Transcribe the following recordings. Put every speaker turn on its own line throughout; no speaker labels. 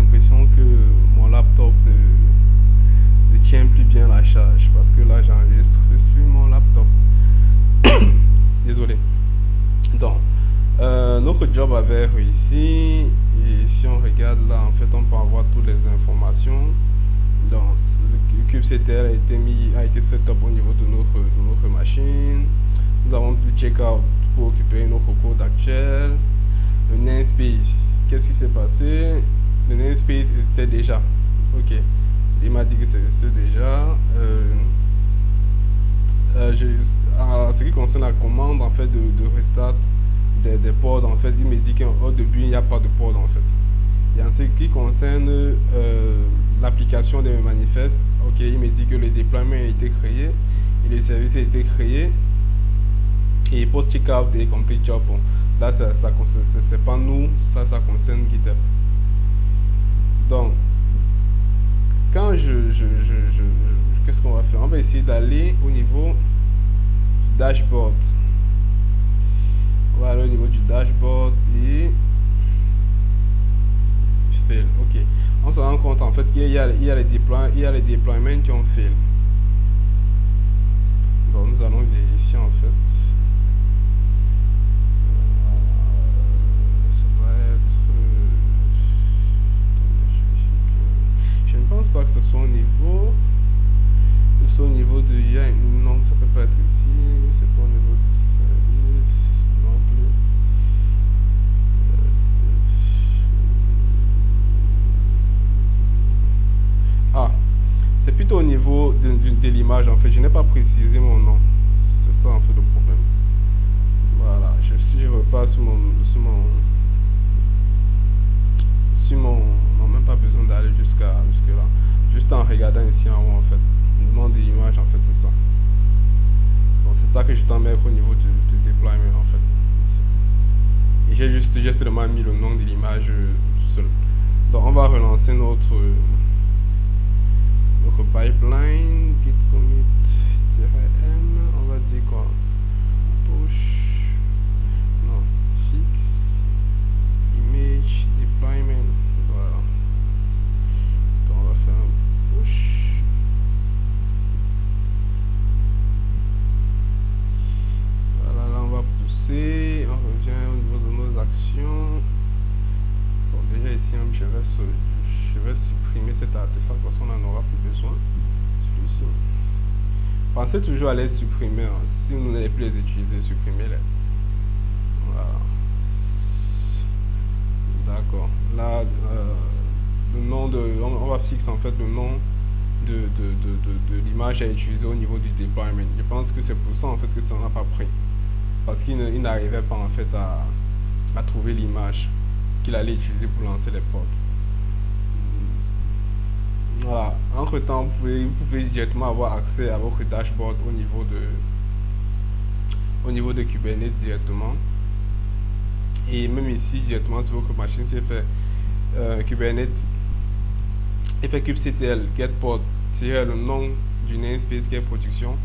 l'impression que mon laptop ne tient plus bien la charge parce que là j'enregistre sur mon laptop. Désolé. Donc, notre job avait réussi et si on regarde là, en fait, on peut avoir toutes les informations. Donc, le kubectl a été set up au niveau de notre machine. Nous avons pu check out pour récupérer notre code actuel. Le namespace, qu'est-ce qui s'est passé? Le namespace existait déjà. Ok, il m'a dit que ça existait déjà. En ce qui concerne la commande en fait de restart des pods, en fait, il me dit qu'au début il n'y a pas de pod en fait. Et en ce qui concerne l'application de mes manifestes, ok, il me dit que le déploiement a été créé et le service a été créé et post checkout et complete job. Bon, là c'est pas nous, ça concerne GitHub. Donc quand qu'est-ce qu'on va faire? On va essayer d'aller au niveau du dashboard. On va aller au niveau du dashboard et fail. Ok, on se rend compte en fait qu'il y a les déploiements qui ont fail. Donc nous allons vérifier en fait. Je ne pense pas que ce soit au niveau. C'est au niveau de. Non, ça peut pas être ici. C'est pas au niveau de service. Non plus. Ah, c'est plutôt au niveau de l'image en fait. Je n'ai pas précisé mon nom. C'est ça en fait le problème. Voilà. Si je repasse sur mon. Non, même pas besoin d'aller jusque là. Juste en regardant ici en haut en fait. Le nom de l'image en fait c'est ça. Donc c'est ça que je dois mettre au niveau du deployment en fait. Et j'ai seulement mis le nom de l'image seul. Donc on va relancer notre pipeline git commit-m. On va dire quoi? Push. Non, fix image deployment. Voilà. Donc on va faire un push. Voilà, là on va pousser. On revient au niveau de nos actions. Bon, déjà ici je vais supprimer cet artefact parce qu'on n'en aura plus besoin. Celui-ci. Pensez toujours à les supprimer. Hein. Si vous n'allez plus les utiliser, supprimez-les. Voilà. D'accord. Là, le nom on va fixer en fait le nom de l'image à utiliser au niveau du deployment. Je pense que c'est pour ça en fait que ça n'a pas pris. Parce qu'il n'arrivait pas en fait à trouver l'image qu'il allait utiliser pour lancer les pods. Voilà. Entre temps, vous pouvez directement avoir accès à votre dashboard au niveau de Kubernetes directement. Et même ici directement sur votre machine, j'ai fait Kubernetes et fait kubectl get pod le nom du namespace qui est production.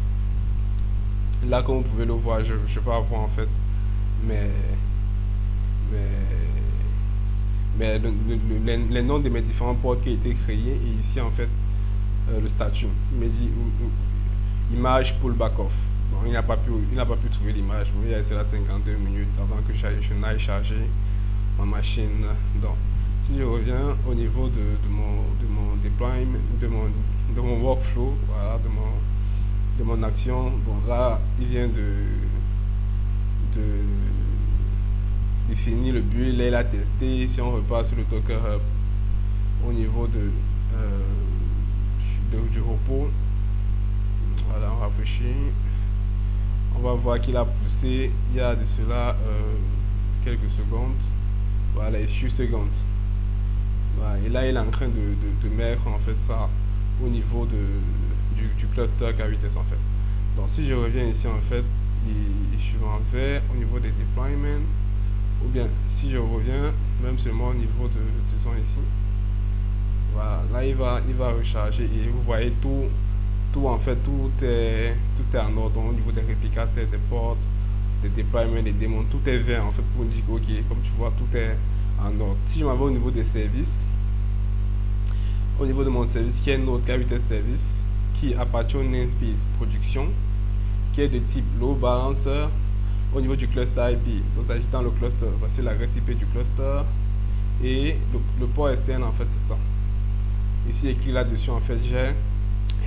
Là comme vous pouvez le voir, je ne vais pas avoir en fait mais les noms de mes différents pods qui ont été créés et ici en fait le statut il me dit image pull back off. Bon, il n'a pas pu trouver l'image. Vous voyez, c'est là 52 minutes avant que je n'aille charger ma machine. Donc si je reviens au niveau de mon deployment, de mon workflow, voilà, de mon action, bon là il vient de définir le build, là il a testé. Si on repart sur le Docker Hub au niveau du repos, voilà, on rafraîchit, on va voir qu'il a poussé il y a de cela quelques secondes, voilà, et few secondes. Voilà, et là il est en train de mettre en fait ça au niveau du cluster K8s en fait. Donc si je reviens ici en fait, je suis en vert au niveau des deployments, ou bien si je reviens même seulement au niveau disons ici, voilà, là il va recharger et vous voyez tout en fait, tout est en ordre au niveau des réplicateurs, des portes, des déploiements, des démons, tout est vert en fait pour dire ok, comme tu vois tout est en ordre. Si je m'en vais au niveau des services, au niveau de mon service qui est Node Kubernetes Service, qui appartient au namespace production, qui est de type load balancer au niveau du cluster IP. Donc agitant le cluster, voici l'adresse IP du cluster et le port externe en fait c'est ça. Ici écrit là-dessus en fait j'ai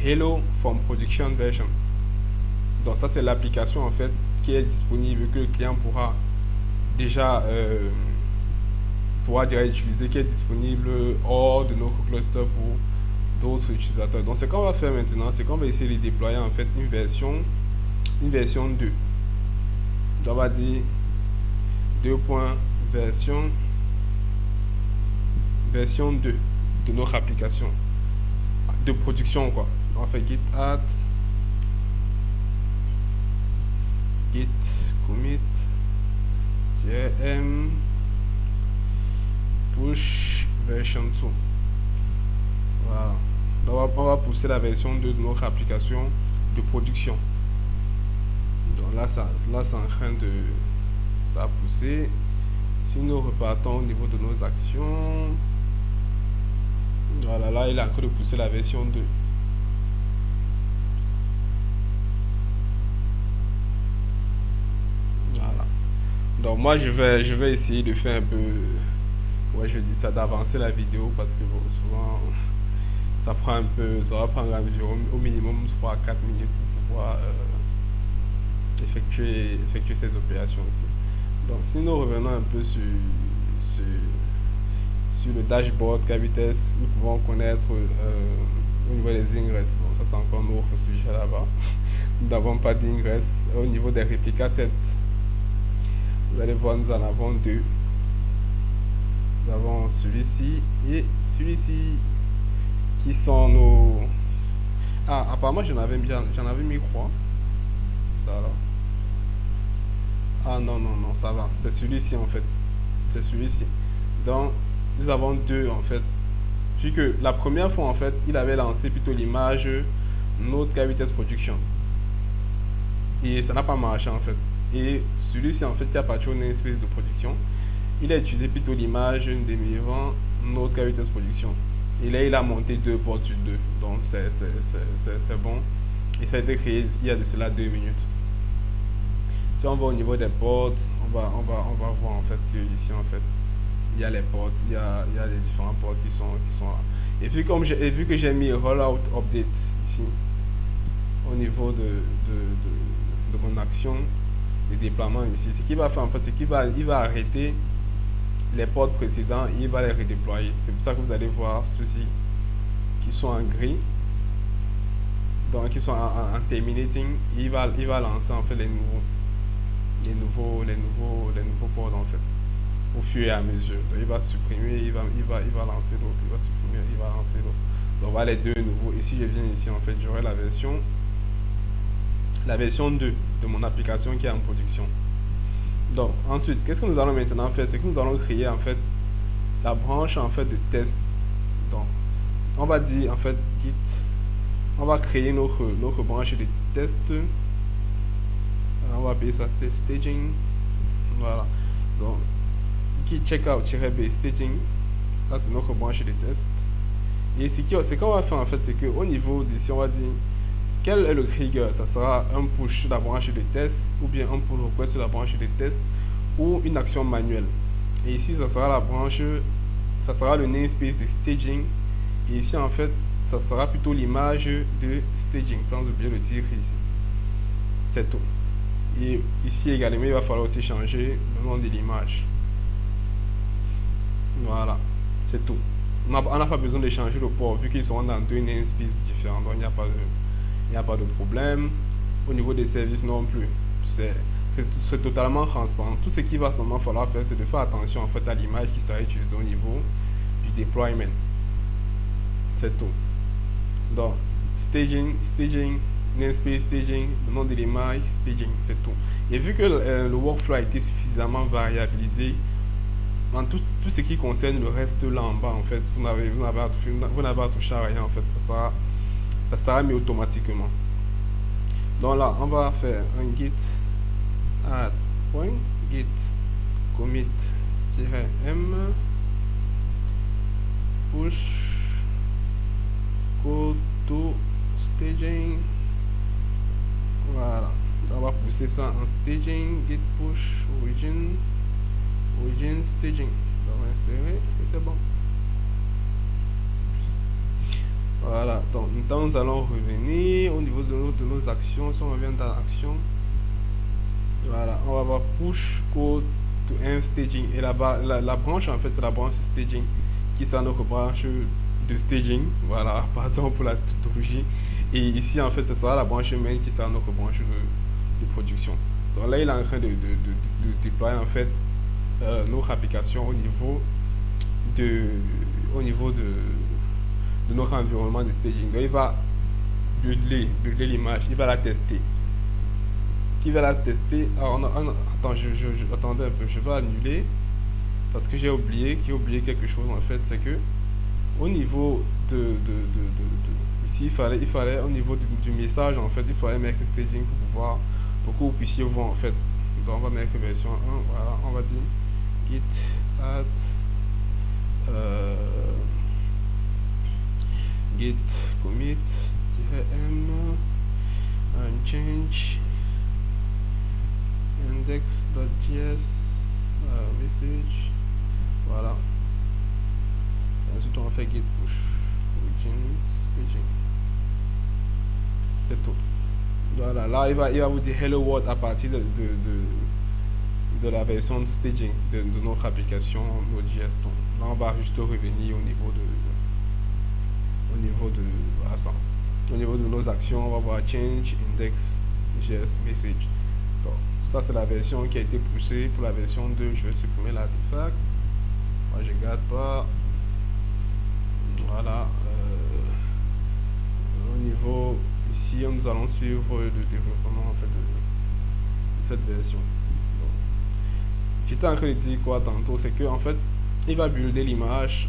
Hello from production version. Donc ça c'est l'application en fait qui est disponible, que le client pourra déjà utiliser, qui est disponible hors de notre cluster pour d'autres utilisateurs. Donc ce qu'on va faire maintenant, c'est qu'on va essayer de déployer en fait une version 2. Donc on va dire 2.version 2 de notre application de production quoi. On fait git add git commit m push version 2. Voilà. Donc on va pousser la version 2 de notre application de production. Donc là ça c'est en train de ça a poussé. Si nous repartons au niveau de nos actions, voilà, là il a encore de pousser la version 2. Voilà. Donc moi je vais essayer de faire un peu, ouais je dis ça, d'avancer la vidéo parce que bon, souvent ça prend un peu, ça va prendre environ au minimum 3 à 4 minutes pour pouvoir effectuer ces opérations aussi. Donc si nous revenons un peu sur le dashboard Kubernetes, nous pouvons connaître au niveau des ingresses. Bon, ça c'est encore un autre sujet là-bas. Nous n'avons pas d'ingress. Au niveau des réplicas 7, vous allez voir, nous en avons deux. Nous avons celui-ci et celui-ci qui sont nos... Ah, apparemment j'en avais mis 3. Ça là. Ah non, ça va. C'est celui-ci en fait. C'est celui-ci. Donc, nous avons deux en fait. Vu que la première fois en fait, il avait lancé plutôt l'image Node Kubernetes Production. Et ça n'a pas marché en fait. Et celui-ci en fait qui appartient au namespace de production, il a utilisé plutôt l'image des vivants Node Kubernetes Production. Et là, il a monté 2 ports sur 2. Donc, c'est bon. Et ça a été créé il y a de cela 2 minutes. Si on va au niveau des ports, on va voir en fait que ici en fait il y a les ports, il y a les différents ports qui sont là. Et vu que j'ai mis rollout update ici au niveau de mon action de déploiement ici, ce qu'il va faire en fait, c'est qu'il va arrêter les ports précédents et il va les redéployer. C'est pour ça que vous allez voir ceux-ci qui sont en gris, donc qui sont en terminating, et il va lancer en fait les nouveaux ports en fait au fur et à mesure. Donc il va supprimer, il va lancer l'autre, il va supprimer, il va lancer l'autre. Donc voilà les deux nouveaux. Et si je viens ici en fait, j'aurai la version 2 de mon application qui est en production. Donc ensuite, qu'est-ce que nous allons maintenant faire? C'est que nous allons créer en fait la branche en fait de test. Donc on va dire en fait git, on va créer notre branche de test. On va appeler ça test staging. Voilà. Donc git checkout-b staging, ça c'est notre branche de test. Et ce qu'on va faire en fait, c'est que au niveau d'ici, on va dire quel est le trigger. Ça sera un push sur la branche de test, ou bien un pull request sur la branche de test, ou une action manuelle. Et ici, ça sera la branche, ça sera le namespace de staging. Et ici, en fait, ça sera plutôt l'image de staging, sans oublier le titre ici. C'est tout. Et ici également, il va falloir aussi changer le nom de l'image. Voilà, c'est tout. On n'a pas besoin de changer le port vu qu'ils sont dans deux namespaces différents. Donc il n'y a pas de problème. Au niveau des services non plus. C'est totalement transparent. Tout ce qu'il va seulement falloir faire, c'est de faire attention en fait à l'image qui sera utilisée au niveau du deployment. C'est tout. Donc staging, namespace staging, le nom de l'image, staging, c'est tout. Et vu que le workflow a été suffisamment variabilisé, dans tout ce qui concerne le reste là en bas, en fait, vous n'avez à toucher à rien, en fait, ça sera mis automatiquement. Donc là, on va faire un git add point git commit-m push pousser ça en staging, git push origin staging. On va insérer et c'est bon. Voilà, donc maintenant nous allons revenir au niveau de nos actions. Si on revient dans l'action, voilà, on va voir push code to env staging. Et là-bas, la branche en fait, c'est la branche staging qui sera notre branche de staging. Voilà, pardon pour la tautologie. Et ici, en fait, ce sera la branche main qui sera notre branche de production. Donc là, il est en train de déployer en fait notre application au niveau de notre environnement de staging. Donc il va builder l'image, il va la tester. Alors, attends, attendez un peu, je vais annuler parce que j'ai oublié quelque chose en fait, c'est que au niveau ici il fallait au niveau du message en fait, il fallait mettre staging pour que vous puissiez voir en fait. Donc on va mettre version 1, voilà, on va dire git add git commit -m change index.js message, voilà. Ensuite on fait git push origin staging, c'est tout. Voilà, là il va vous dire hello world à partir de la version de staging de notre application Node.js. Donc là on va juste revenir au niveau de nos actions. On va voir change index.js message. Donc ça c'est la version qui a été poussée. Pour la version 2 je vais supprimer l'artefact. Moi je garde pas. Voilà, au niveau ici nous allons suivre le développement en fait de cette version. J'étais en train de dire quoi tantôt, c'est que en fait il va builder l'image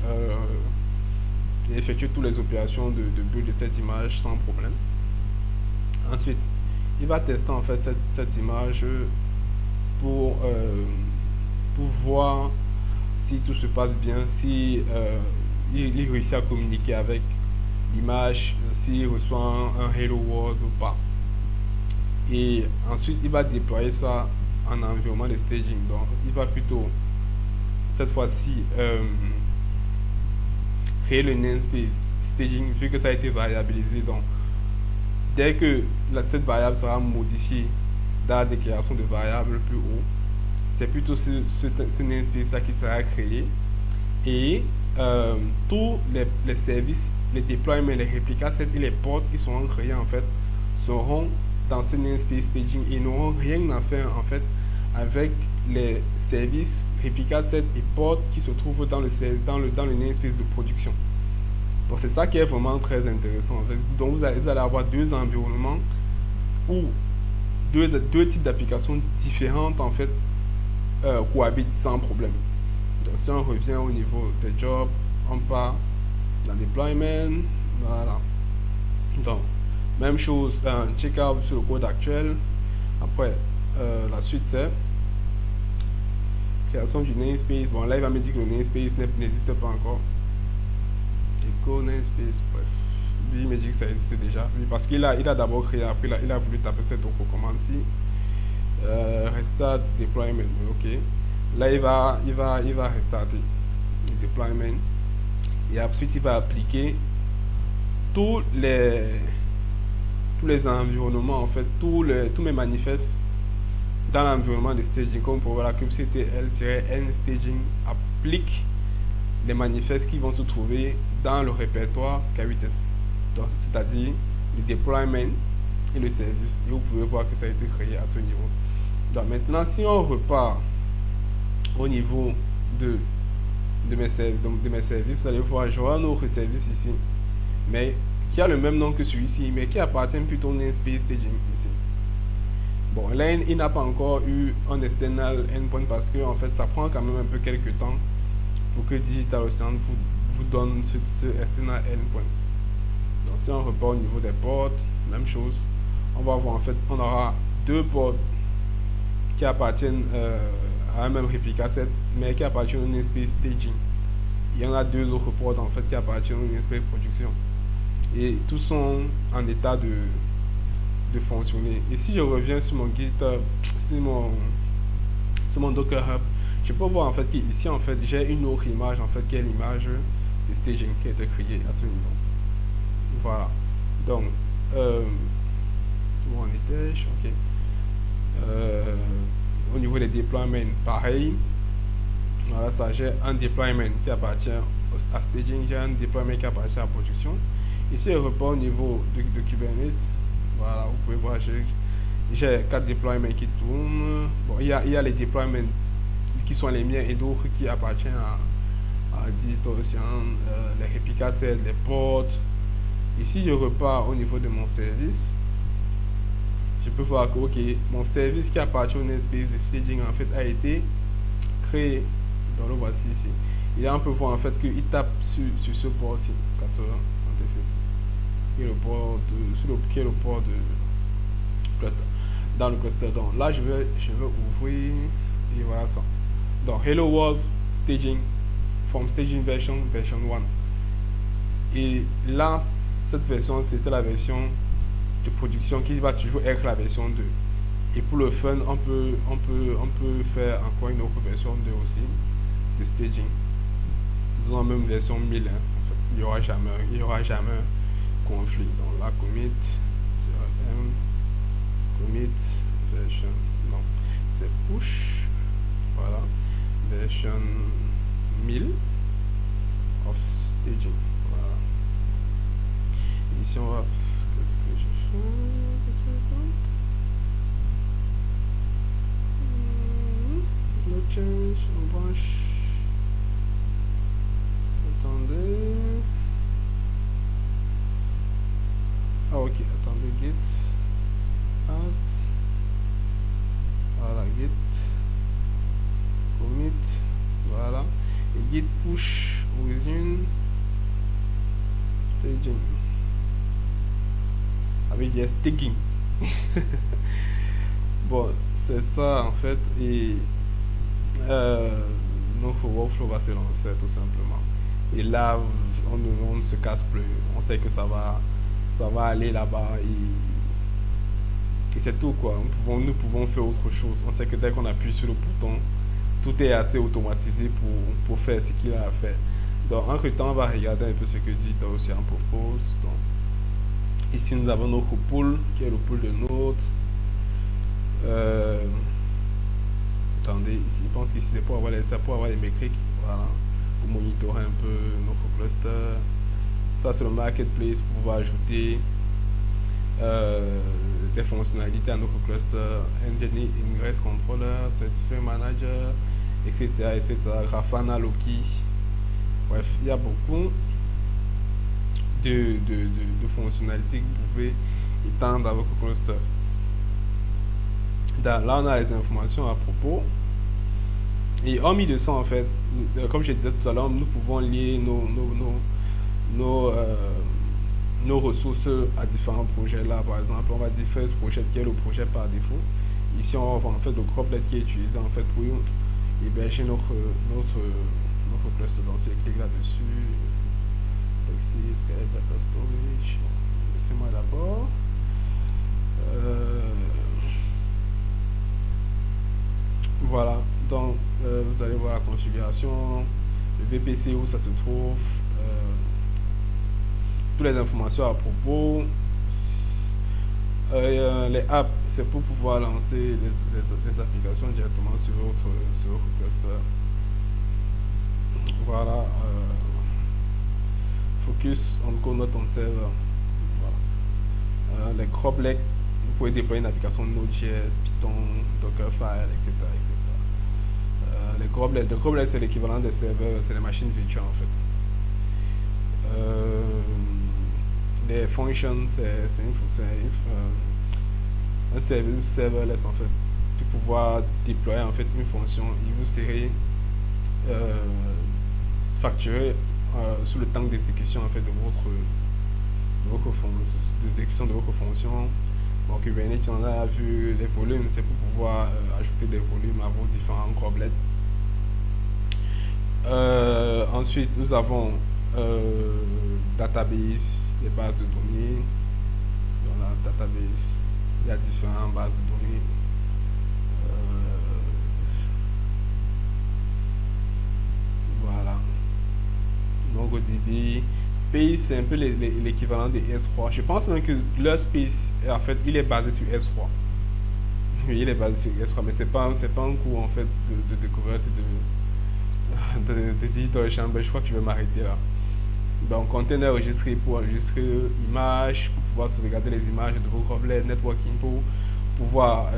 et effectuer toutes les opérations de build de cette image sans problème. Ensuite il va tester en fait cette image pour voir si tout se passe bien, si il réussit à communiquer avec l'image, s'il reçoit un hello world ou pas. Et ensuite il va déployer ça en environnement de staging. Donc il va plutôt cette fois-ci créer le namespace staging, vu que ça a été variabilisé. Donc dès que cette variable sera modifiée dans la déclaration de variable plus haut, c'est plutôt ce namespace là qui sera créé, et tous les services, les deployments, les réplicas et les ports qui seront créés en fait seront dans ce namespace staging et n'auront rien à faire en fait avec les services réplicas et ports qui se trouvent dans le namespace de production. Donc c'est ça qui est vraiment très intéressant en fait. Donc vous allez avoir deux environnements où deux types d'applications différentes en fait cohabitent sans problème. Donc si on revient au niveau des jobs, on part dans deployment, voilà. Donc même chose, check out sur le code actuel. Après la suite c'est création du namespace. Bon là il va me dire que le namespace n'existe pas encore. Echo namespace, bref, lui il me dit que ça existe déjà, parce qu'il a d'abord créé, après il a voulu taper cette autre commande ci, restart deployment. Ok, là il va restarter le deployment et ensuite il va appliquer tous les environnements en fait, tous mes manifestes dans l'environnement de staging. Comme pour voir la kubectl-n staging applique les manifestes qui vont se trouver dans le répertoire K8s, donc c'est-à-dire le deployment et le service, et vous pouvez voir que ça a été créé à ce niveau. Donc maintenant si on repart au niveau de mes services, vous allez voir j'aurai un autre service ici, mais qui a le même nom que celui-ci, mais qui appartient plutôt au namespace staging ici. Bon là il n'a pas encore eu un external endpoint parce que en fait ça prend quand même un peu quelques temps pour que Digital Ocean vous donne ce external endpoint. Donc si on repart au niveau des ports, même chose, on va voir en fait on aura deux ports qui appartiennent à un même réplica set, mais qui appartiennent au namespace staging. Il y en a deux autres ports en fait qui appartiennent au namespace production, et tous sont en état de de fonctionner. Et si je reviens sur mon GitHub, sur mon Docker Hub, je peux voir en fait qu'ici en fait j'ai une autre image en fait qui est l'image de staging qui a été créée à ce niveau. Voilà. Donc où on était, ok. Au niveau des deployments, pareil. Voilà, ça j'ai un deployment qui appartient à staging, j'ai un deployment qui appartient à production. Ici, je repars au niveau de Kubernetes. Voilà, vous pouvez voir, j'ai 4 deployments qui tournent. Bon, il y a les deployments qui sont les miens et d'autres qui appartiennent à DigitalOcean, les Replica Sets, les ports. Ici, je repars au niveau de mon service. Je peux voir que, ok, mon service qui appartient au namespace de staging en fait a été créé. Donc le voici ici. Et là, on peut voir en fait qu'il tape sur ce port-ci, 80, qui est le port de dans le cluster. Donc là, je vais ouvrir et voilà ça. Donc Hello World Staging from Staging version 1. Et là, cette version, c'était la version de production qui va toujours être la version 2. Et pour le fun, on peut faire encore une autre version 2 aussi de staging. Disons même version 1000. En fait, il n'y aura jamais conflit. Donc là, commit version, non, c'est push, voilà, version 1000 of staging. Voilà. Et ici on va, qu'est-ce que je fais? No change, on branche. Attendez. Ah ok, attendez, git add. Voilà, git commit, voilà, et git push within staging avec des staging. Bon, c'est ça en fait, et notre workflow va se lancer tout simplement. Et là, on ne se casse plus, on sait que ça va aller là-bas et c'est tout quoi. Nous pouvons faire autre chose. On sait que dès qu'on appuie sur le bouton, tout est assez automatisé pour faire ce qu'il a à faire. Donc entre temps, on va regarder un peu ce que DigitalOcean propose. Donc, ici nous avons notre pool, qui est le pool de nodes. Attendez, ici, je pense qu'ici c'est pour avoir les métriques, voilà, pour monitorer un peu notre cluster. Ça c'est le marketplace pour pouvoir ajouter des fonctionnalités à notre cluster, Nginx Ingress Controller, Certificate Manager, etc. Grafana, Loki. Bref, il y a beaucoup de fonctionnalités que vous pouvez étendre à votre cluster. Là, on a les informations à propos. Et hormis de ça, en fait, comme je disais tout à l'heure, nous pouvons lier nos ressources à différents projets. Là, par exemple, on va dire First Project qui est le projet par défaut. Ici, on va voir en fait le Croplet qui est utilisé en fait pour héberger notre cluster. Donc, si je clique là-dessus, Proxy, Skype, Data Storage, laissez-moi d'abord. Voilà, donc vous allez voir la configuration, le VPC où ça se trouve, toutes les informations à propos. Les apps, c'est pour pouvoir lancer les applications directement sur votre cluster. Voilà, focus on code not on server. Voilà. Les Croplet, vous pouvez déployer une application Node.js, Python, Dockerfile, etc. Les Croplet, c'est l'équivalent des serveurs, c'est les machines virtuelles en fait. Les functions, c'est un service serverless en fait, pour pouvoir déployer en fait une fonction. Il vous serait facturé sur le temps d'exécution en fait de l'exécution de votre fonction. Bon, Kubernetes, on a vu les volumes, c'est pour pouvoir ajouter des volumes à vos différents Croplets. Ensuite, nous avons database, les bases de données. Voilà, database, Il y a différentes bases de données. Voilà. MongoDB. Space, c'est un peu l'équivalent des S3. Je pense même que leur Space, en fait, il est basé sur S3. Oui, il est basé sur S3, mais c'est pas un cours en fait de découverte de d'Hydrogen. Je crois que je vais m'arrêter là. Donc, container enregistré pour enregistrer images, pour pouvoir sauvegarder les images de vos problèmes, networking pour pouvoir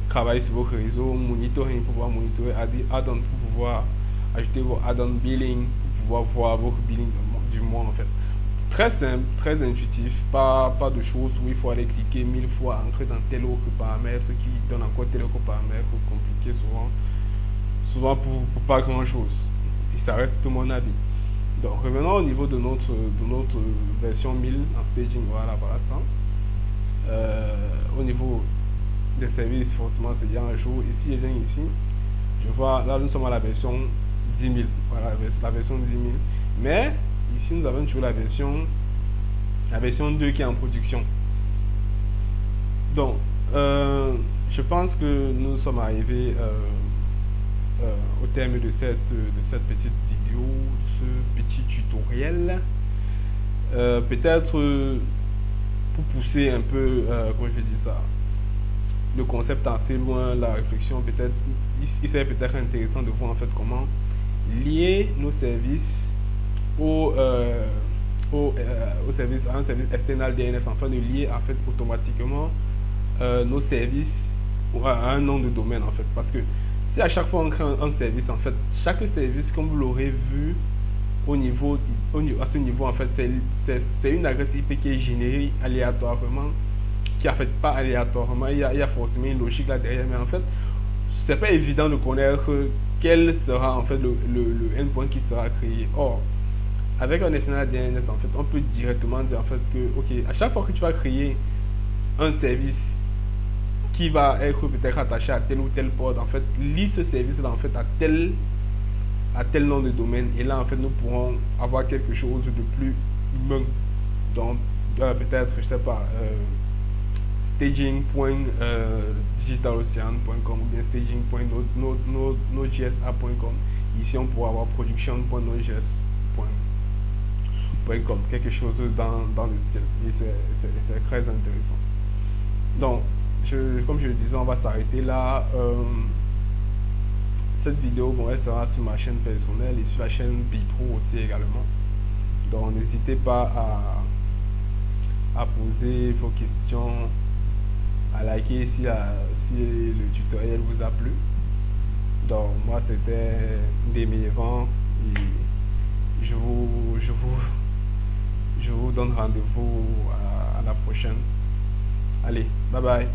travailler sur vos réseaux, monitoring pour pouvoir monitorer, add-on pour pouvoir ajouter vos add-on billing, pour pouvoir voir vos billing du mois en fait. Très simple, très intuitif, pas de choses où il faut aller cliquer 1000 fois, entrer dans tel autre paramètre qui donne encore tel autre paramètre, compliqué souvent pour pas grand chose. Et ça reste tout mon avis. Donc revenons au niveau de notre version 1000 en staging, voilà ça. Au niveau des services, forcément c'est déjà un jour. Ici, je viens ici, je vois, là nous sommes à la version 10 000, voilà la version 10 000. Mais ici nous avons toujours la version 2 qui est en production. Donc, je pense que nous sommes arrivés au terme de cette petite vidéo, de ce petit tutoriel. Peut-être pour pousser un peu, comment je vais dire ça, le concept assez loin, la réflexion, peut-être, il serait peut-être intéressant de voir en fait comment lier nos services au, service, à un service external DNS, afin de lier en fait automatiquement nos services à un nom de domaine en fait. Parce que si à chaque fois on crée un service, en fait, chaque service, comme vous l'aurez vu à ce niveau, en fait, c'est une adresse IP qui est générée aléatoirement, qui en fait pas aléatoirement, il y a forcément une logique là derrière, mais en fait, c'est pas évident de connaître quel sera en fait le endpoint qui sera créé. Or, avec un external DNS, en fait, on peut directement dire en fait que, ok, à chaque fois que tu vas créer un service qui va être peut-être attaché à tel ou tel port, en fait, lis ce service là en fait à tel nom de domaine, et là en fait nous pourrons avoir quelque chose de plus humain. Donc peut-être, je sais pas, staging.digitalocean.com ou bien staging.nodejsa.com. Ici on pourra avoir production.nodejs.com, quelque chose dans le style, et c'est très intéressant. Donc comme je le disais, on va s'arrêter là. Cette vidéo sera sur ma chaîne personnelle et sur la chaîne Bitro aussi également. Donc n'hésitez pas à poser vos questions, à liker si le tutoriel vous a plu. Donc moi c'était Demi Event et je vous donne rendez-vous à la prochaine. Allez, bye bye.